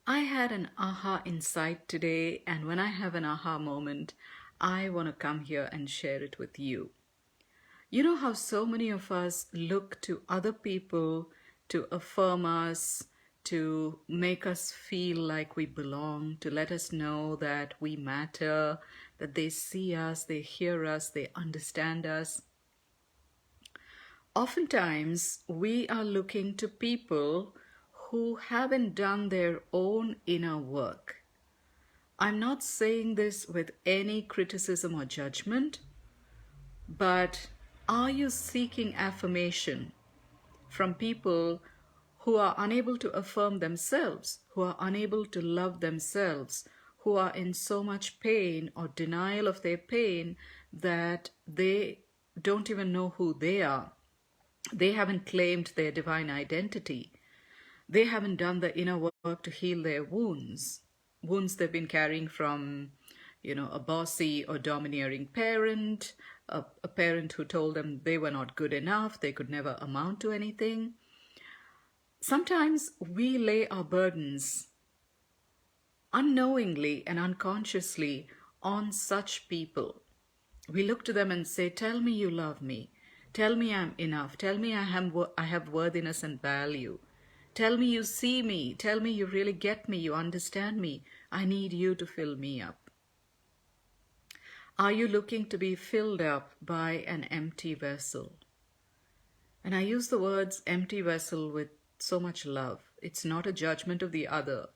I had an aha insight today, and when I have an aha moment, I want to come here and share it with you. You know how so many of us look to other people to affirm us, to make us feel like we belong, to let us know that we matter, that they see us, they hear us, they understand us. Oftentimes, we are looking to people who haven't done their own inner work. I'm not saying this with any criticism or judgment, but are you seeking affirmation from people who are unable to affirm themselves, who are unable to love themselves, who are in so much pain or denial of their pain that they don't even know who they are? They haven't claimed their divine identity. They haven't done the inner work to heal their wounds they've been carrying from, a bossy or domineering parent, a parent who told them they were not good enough, they could never amount to anything. Sometimes we lay our burdens unknowingly and unconsciously on such people. We look to them and say, tell me you love me. Tell me I'm enough. Tell me I have worthiness and value. Tell me you see me. Tell me you really get me. You understand me. I need you to fill me up. Are you looking to be filled up by an empty vessel? And I use the words empty vessel with so much love. It's not a judgment of the other.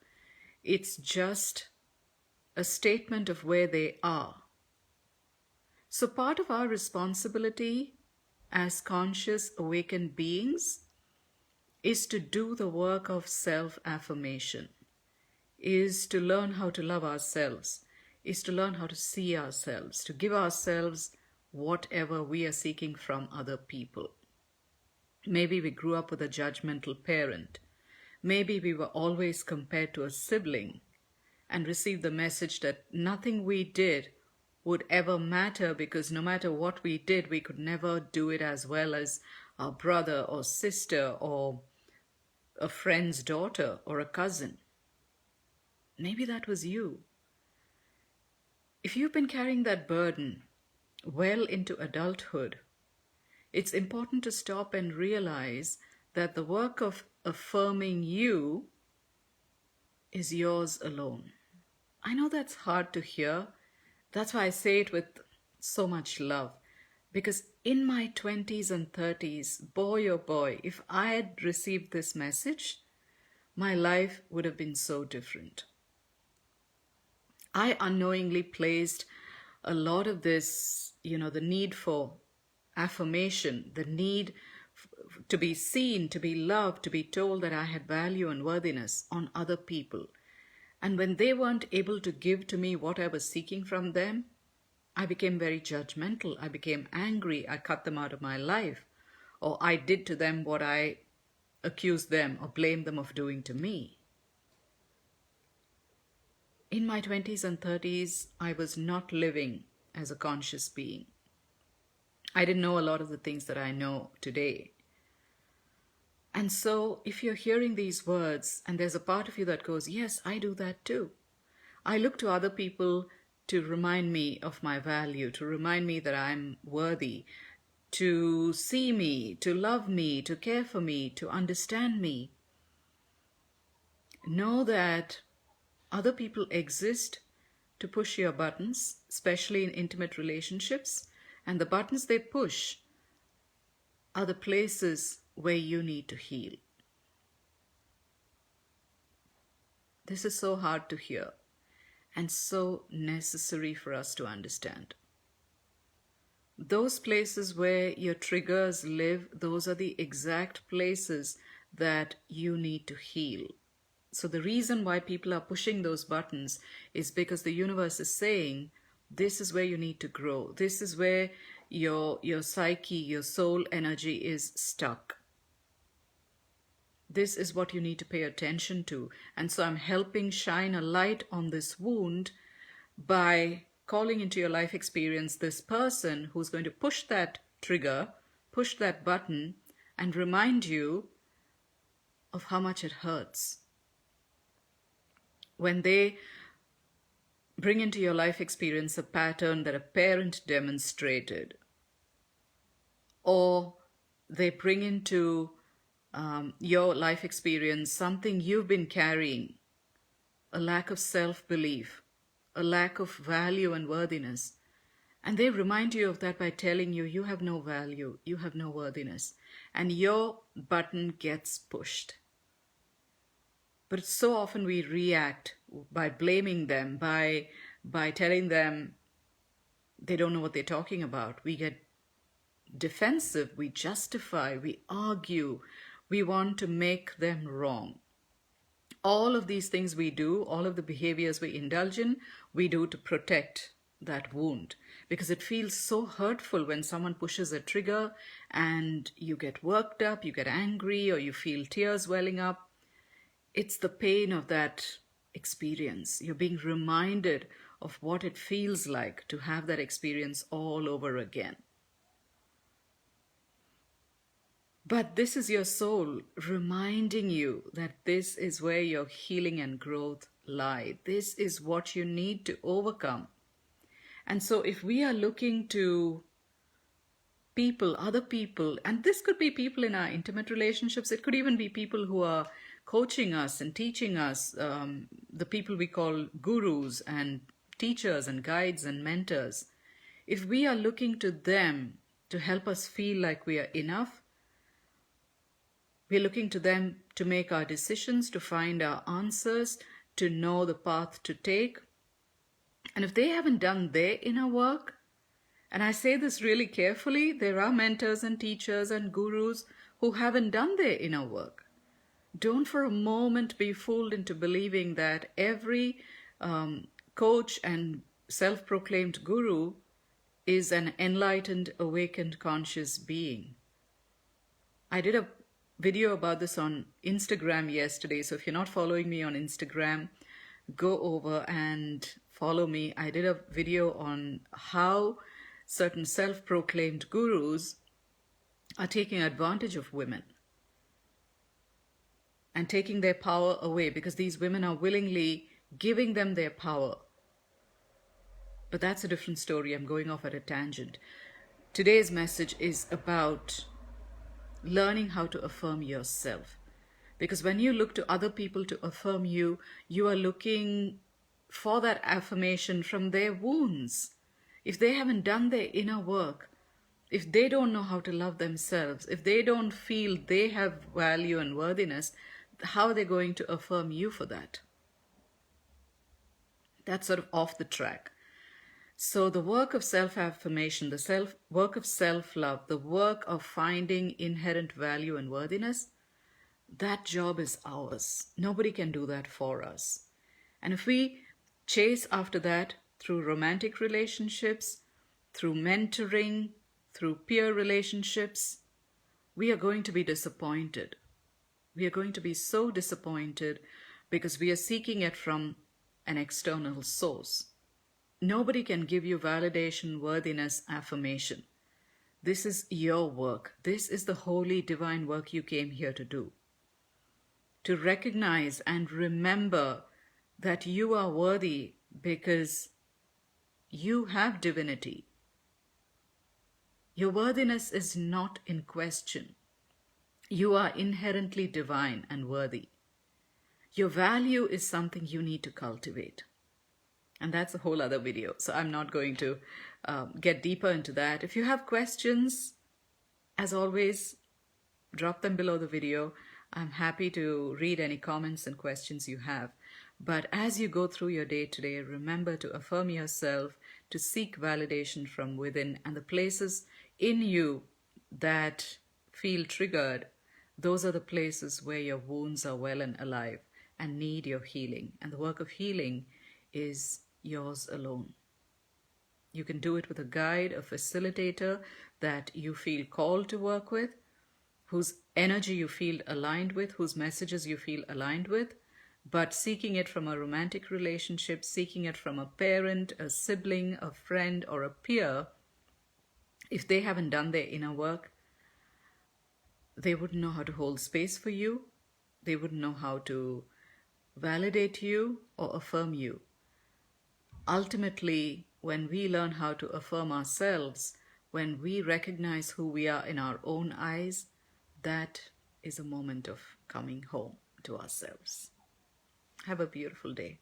It's just a statement of where they are. So part of our responsibility as conscious, awakened beings is to do the work of self-affirmation, is to learn how to love ourselves, is to learn how to see ourselves, to give ourselves whatever we are seeking from other people. Maybe we grew up with a judgmental parent. Maybe we were always compared to a sibling and received the message that nothing we did would ever matter because no matter what we did, we could never do it as well as our brother or sister or a friend's daughter or a cousin. Maybe that was you. If you've been carrying that burden well into adulthood, it's important to stop and realize that the work of affirming you is yours alone. I know that's hard to hear. That's why I say it with so much love. Because in my 20s and 30s, boy oh boy, if I had received this message, my life would have been so different. I unknowingly placed a lot of this, the need for affirmation, the need to be seen, to be loved, to be told that I had value and worthiness on other people. And when they weren't able to give to me what I was seeking from them, I became very judgmental. I became angry. I cut them out of my life. Or I did to them what I accused them or blamed them of doing to me. In my 20s and 30s, I was not living as a conscious being. I didn't know a lot of the things that I know today. And so if you're hearing these words and there's a part of you that goes, yes, I do that too. I look to other people to remind me of my value, to remind me that I'm worthy, to see me, to love me, to care for me, to understand me. Know that other people exist to push your buttons, especially in intimate relationships, and the buttons they push are the places where you need to heal. This is so hard to hear and so necessary for us to understand. Those places where your triggers live, those are the exact places that you need to heal. So the reason why people are pushing those buttons is because the universe is saying, this is where you need to grow. This is where your psyche, your soul energy is stuck. This is what you need to pay attention to. And so I'm helping shine a light on this wound by calling into your life experience this person who's going to push that trigger, push that button, and remind you of how much it hurts. when they bring into your life experience a pattern that a parent demonstrated, or they bring into your life experience something you've been carrying, a lack of self-belief, a lack of value and worthiness, and they remind you of that by telling you you have no value, you have no worthiness, and your button gets pushed. But so often we react by blaming them, by telling them they don't know what they're talking about. We get defensive, we justify, we argue, we want to make them wrong. All of these things we do, all of the behaviors we indulge in, we do to protect that wound, because it feels so hurtful when someone pushes a trigger and you get worked up, you get angry, or you feel tears welling up. It's the pain of that experience. You're being reminded of what it feels like to have that experience all over again. But this is your soul reminding you that this is where your healing and growth lie. This is what you need to overcome. And so if we are looking to people, other people, and this could be people in our intimate relationships, it could even be people who are coaching us and teaching us, the people we call gurus and teachers and guides and mentors. If we are looking to them to help us feel like we are enough, we're looking to them to make our decisions, to find our answers, to know the path to take. And if they haven't done their inner work, and I say this really carefully, there are mentors and teachers and gurus who haven't done their inner work. Don't for a moment be fooled into believing that every coach and self-proclaimed guru is an enlightened, awakened, conscious being. I did a video about this on Instagram yesterday, so if you're not following me on Instagram, go over and follow me. I did a video on how certain self-proclaimed gurus are taking advantage of women and taking their power away, because these women are willingly giving them their power. But that's a different story. I'm going off at a tangent. Today's message is about learning how to affirm yourself. Because when you look to other people to affirm you, you are looking for that affirmation from their wounds. If they haven't done their inner work, if they don't know how to love themselves, if they don't feel they have value and worthiness, how are they going to affirm you for that? That's sort of off the track. So the work of self-affirmation, the work of self-love, the work of finding inherent value and worthiness, that job is ours. Nobody can do that for us. And if we chase after that through romantic relationships, through mentoring, through peer relationships, we are going to be disappointed. We are going to be so disappointed because we are seeking it from an external source. Nobody can give you validation, worthiness, affirmation. This is your work. This is the holy divine work you came here to do. To recognize and remember that you are worthy because you have divinity. Your worthiness is not in question. You are inherently divine and worthy. Your value is something you need to cultivate. And that's a whole other video, so I'm not going to get deeper into that. If you have questions, as always, drop them below the video. I'm happy to read any comments and questions you have. But as you go through your day today, remember to affirm yourself, to seek validation from within, and the places in you that feel triggered, those are the places where your wounds are well and alive and need your healing. And the work of healing is yours alone. You can do it with a guide, a facilitator that you feel called to work with, whose energy you feel aligned with, whose messages you feel aligned with. But seeking it from a romantic relationship, seeking it from a parent, a sibling, a friend, or a peer, if they haven't done their inner work, they wouldn't know how to hold space for you. They wouldn't know how to validate you or affirm you. Ultimately, when we learn how to affirm ourselves, when we recognize who we are in our own eyes, that is a moment of coming home to ourselves. Have a beautiful day.